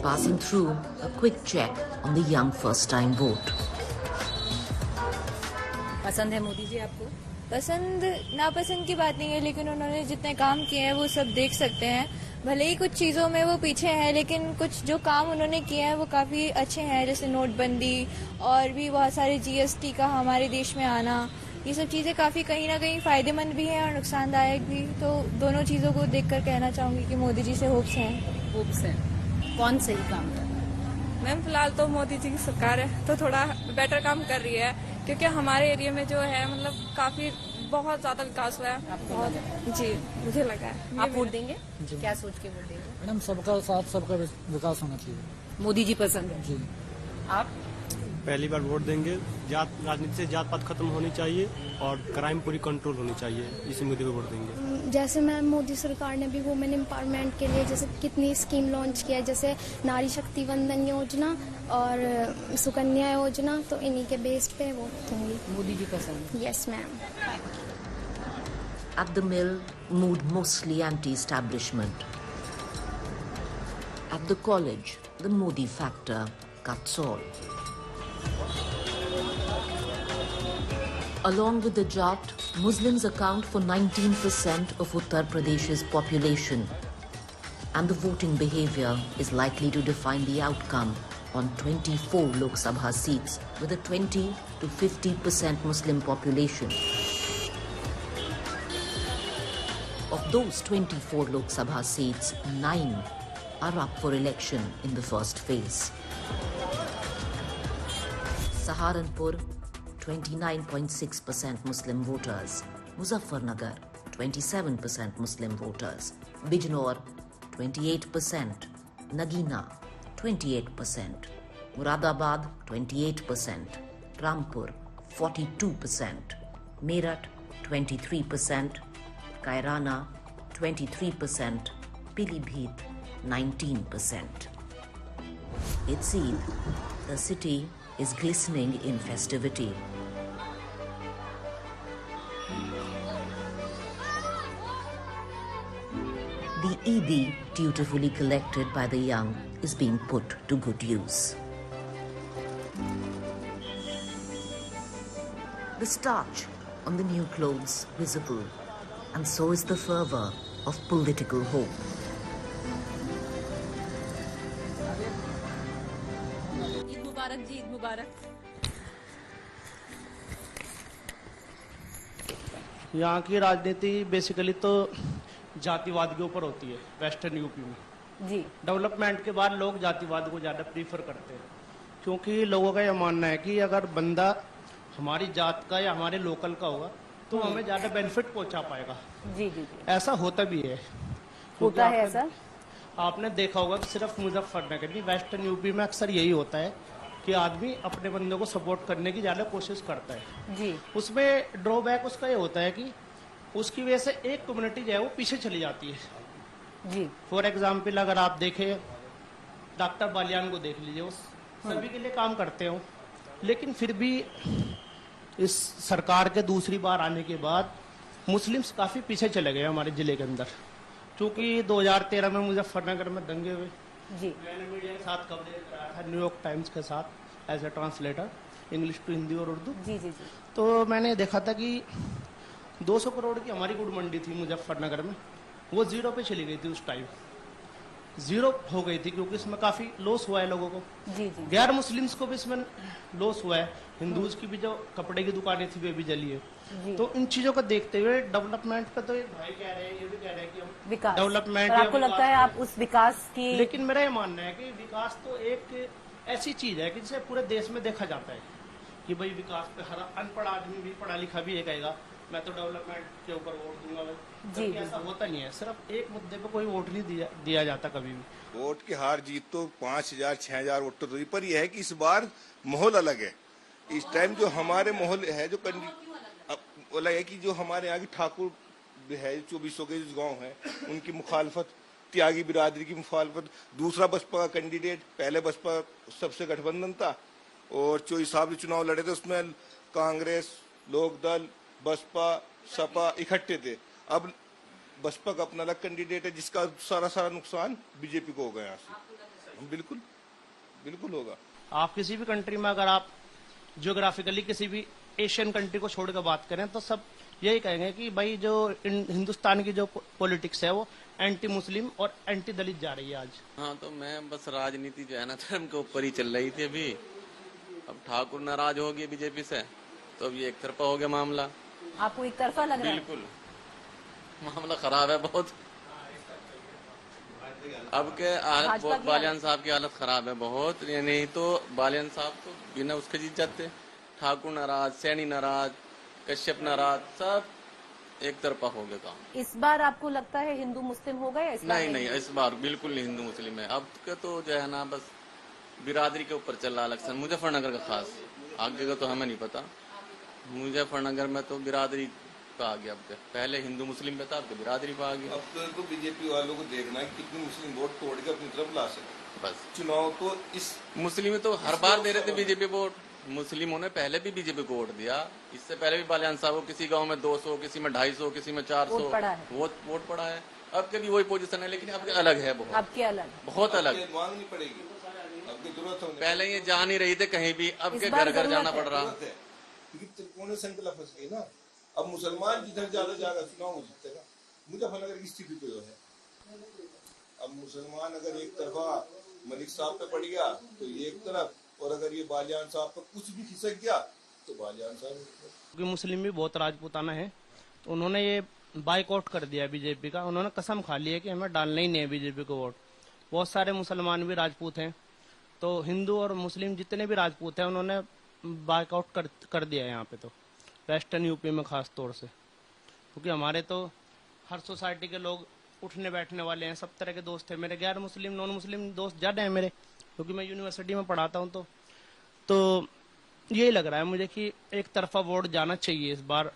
passing through a quick check on the young first-time vote. पसंद है मोदी जी आपको? पसंद नापसंद की बात नहीं है, लेकिन उन्होंने जितने काम किए हैं वो सब देख सकते हैं। भले ही कुछ चीज़ों में वो पीछे हैं, लेकिन कुछ जो काम उन्होंने किए हैं वो काफ़ी अच्छे हैं, जैसे नोटबंदी और भी बहुत सारे जीएसटी का हमारे देश में आना। ये सब चीज़ें काफ़ी कहीं ना कहीं फ़ायदेमंद भी हैं और नुकसानदायक भी। तो दोनों चीज़ों को देखकर कहना चाहूँगी कि मोदी जी से होप्स हैं। होप्स हैं। कौन सही काम कर रहा है? मैम फिलहाल तो मोदी जी की सरकार है तो थोड़ा बेटर काम कर रही है, क्योंकि हमारे एरिया में जो है मतलब काफ़ी बहुत ज़्यादा विकास हुआ है। बहुत जी मुझे लगा है। आप वोट देंगे? क्या सोच के वोट देंगे? मैडम सबका साथ सबका विकास होना चाहिए। मोदी जी पसंद है जी। आप? पहली बार वोट देंगे। जात राजनीति से जात पात खत्म होनी चाहिए और क्राइम पूरी कंट्रोल होनी चाहिए, इसी मुद्दे पे वोट देंगे। जैसे मैम मोदी सरकार ने भी वुमेन एम्पावरमेंट के लिए जैसे कितनी स्कीम लॉन्च किया है, जैसे नारी शक्ति वंदन योजना और सुकन्या योजना, तो इन्हीं के बेस पे वोट दूंगी। मोदी जी पसंद? Yes ma'am. At the mill, mood mostly anti-establishment. At the college, the Modi factor cuts all. Along with the Jat, Muslims account for 19% of Uttar Pradesh's population, and the voting behavior is likely to define the outcome on 24 Lok Sabha seats with a 20 to 50% Muslim population. Of those 24 Lok Sabha seats, 9 are up for election in the first phase. Saharanpur, 29.6% Muslim voters. Muzaffarnagar, 27% Muslim voters. Bijnor, 28%. Nagina, 28%. Muradabad, 28%. Rampur, 42%. Meerut, 23%. Kairana, 23%. Pilibhit, 19%. It's Eid. The city is glistening in festivity. The Eidi, dutifully collected by the young, is being put to good use. The starch on the new clothes visible, and so is the fervor of political hope. Eid मुबारक जी, ईद मुबारक। यहाँ की राजनीति basically तो जातिवाद के ऊपर होती है वेस्टर्न यूपी में जी। डेवलपमेंट के बाद लोग जातिवाद को ज़्यादा प्रीफर करते हैं, क्योंकि लोगों का यह मानना है कि अगर बंदा हमारी जात का या हमारे लोकल का होगा तो हमें ज़्यादा बेनिफिट पहुंचा पाएगा। जी जी जी। ऐसा होता भी है। होता है ऐसा? आपने देखा होगा कि सिर्फ मुजफ्फरनगर नहीं, वेस्टर्न यूपी में अक्सर यही होता है कि आदमी अपने बंदे को सपोर्ट करने की ज़्यादा कोशिश करता है जी। उसमें ड्रॉबैक उसका ये होता है कि उसकी वजह से एक कम्युनिटी जो है वो पीछे चली जाती है जी। फॉर एग्जाम्पल अगर आप देखें डॉक्टर बालियान को देख लीजिए, उस सभी के लिए काम करते हो, लेकिन फिर भी इस सरकार के दूसरी बार आने के बाद मुस्लिम्स काफ़ी पीछे चले गए हमारे जिले के अंदर, क्योंकि 2013 में मुजफ्फरनगर में दंगे हुए जी। मैंने मीडिया के साथ कवरेज कराया था न्यूयॉर्क टाइम्स के साथ as a translator English to Hindi और उर्दू। जी जी जी। तो मैंने देखा था कि 200 करोड़ की हमारी गुड़ मंडी थी मुजफ्फरनगर में, वो जीरो पे चली गई थी, उस टाइम जीरो हो गई थी, क्योंकि इसमें काफी लॉस हुआ है लोगों को। जी जी। गैर मुस्लिम्स को भी इसमें लॉस हुआ है, हिंदूज की भी जो कपड़े की दुकानें थी वे भी जली है। तो इन चीजों को देखते हुए डेवलपमेंट पे तो भाई कह रहे हैं, ये भी कह रहे हैं कि हम विकास डेवलपमेंट, आपको लगता है आप उस विकास की? लेकिन मेरा ये मानना है कि विकास तो एक ऐसी चीज है कि जिसे पूरे देश में देखा जाता है कि भाई विकास पे हर अनपढ़ आदमी भी पढ़ा लिखा भी ये कहेगा मैं तो डेवलपमेंट के ऊपर वोट दूंगा भाई। जी ऐसा होता नहीं है, सिर्फ एक मुद्दे पे कोई वोट नहीं दिया जाता कभी भी। वोट की हार जीत तो 5000 6000 वोट तो हुई, पर यह है कि इस बार माहौल अलग है। इस टाइम जो हमारे माहौल है जो अलग है कि जो हमारे यहाँ की ठाकुर है 2400 के जो गाँव है उनकी मुखालफत, त्यागी बिरादरी की मुखालफत, दूसरा बसपा का कैंडिडेट, पहले बसपा सबसे गठबंधन था और जो हिसाब से चुनाव लड़े थे उसमें कांग्रेस, लोकदल, बसपा, सपा इकट्ठे थे। अब बसपा का अपना अलग कैंडिडेट है जिसका सारा नुकसान बीजेपी को हो गया। बिल्कुल बिल्कुल होगा। आप किसी भी कंट्री में अगर आप जियोग्राफिकली किसी भी एशियन कंट्री को छोड़कर बात करें तो सब यही कहेंगे कि भाई जो हिंदुस्तान की जो पॉलिटिक्स है वो एंटी मुस्लिम और एंटी दलित जा रही है आज। हाँ, तो मैं बस राजनीति जो है ना धर्म के ऊपर ही चल रही थी अभी। अब ठाकुर नाराज हो गए बीजेपी से तो अब ये एक तरफा हो गया मामला। आपको एक तरफा लग रहा है? बिल्कुल मामला खराब है बहुत। अब के हालत बहुत, बालियान साहब की हालत खराब है बहुत। ये नहीं तो बालियान साहब तो बिना उसके जीत जाते। ठाकुर नाराज, सैनी नाराज, कश्यप नाराज, सब एक तरफा हो गया काम। इस बार आपको लगता है हिंदू मुस्लिम हो गए? नहीं नहीं, इस बार बिल्कुल नहीं हिंदू मुस्लिम है। अब के तो जो है ना बस बिरादरी के ऊपर चल रहा इलेक्शन। मुजफ्फरनगर का खास, आगे का तो हमें नहीं पता। मुजफ्फरनगर में तो बिरादरी का आ गया। अब पहले हिंदू मुस्लिम में था, अब तो बिरादरी पे आ गया। अब तो बीजेपी वालों को देखना है कितनी मुस्लिम वोट तोड़ के अपनी तरफ ला सके। बस चुनाव तो इस मुस्लिम तो हर बार दे रहे थे बीजेपी वोट। मुस्लिमों ने पहले भी बीजेपी को वोट दिया। इससे पहले भी बालियान साहब को किसी गांव में 200, किसी में 250, किसी में 400 वोट पड़ा है। अब के भी वही पोजीशन है, लेकिन अब के अलग है बहुत। अब के अलग, बहुत अलग। मांगनी पड़ेगी, अब की जरूरत होगी। पहले ये जा नहीं रही थे कहीं भी, अब के घर घर जाना पड़ रहा है। त्रिकोणीय श्रृंखला फंस गई ना। अब मुसलमान जिधर ज्यादा जाएगा चुनाव जीतेगा। मुजफ्फरनगर की स्थिति तो है। अब मुसलमान अगर एक तरफा मलिक साहब पे पड़ गया तो ये एक तरफ, और अगर ये बालियान साहब पर कुछ भी खिसक गया तो बालियान साहब। क्योंकि मुस्लिम भी बहुत राजपूताना है तो उन्होंने ये बाइकआउट कर दिया बीजेपी का। उन्होंने कसम खा ली है कि हमें डालना ही नहीं है बीजेपी को वोट। बहुत सारे मुसलमान भी राजपूत हैं तो हिंदू और मुस्लिम जितने भी राजपूत हैं उन्होंने बाइकआउट कर दिया है यहाँ पे, तो वेस्टर्न यूपी में खास तौर से। क्योंकि हमारे तो हर सोसाइटी के लोग उठने बैठने वाले हैं, सब तरह के दोस्त हैं मेरे। गैर मुस्लिम नॉन मुस्लिम दोस्त ज़्यादा हैं मेरे, क्योंकि मैं यूनिवर्सिटी में पढ़ाता हूँ। तो यही लग रहा है मुझे कि एक तरफा वोट जाना चाहिए इस बार।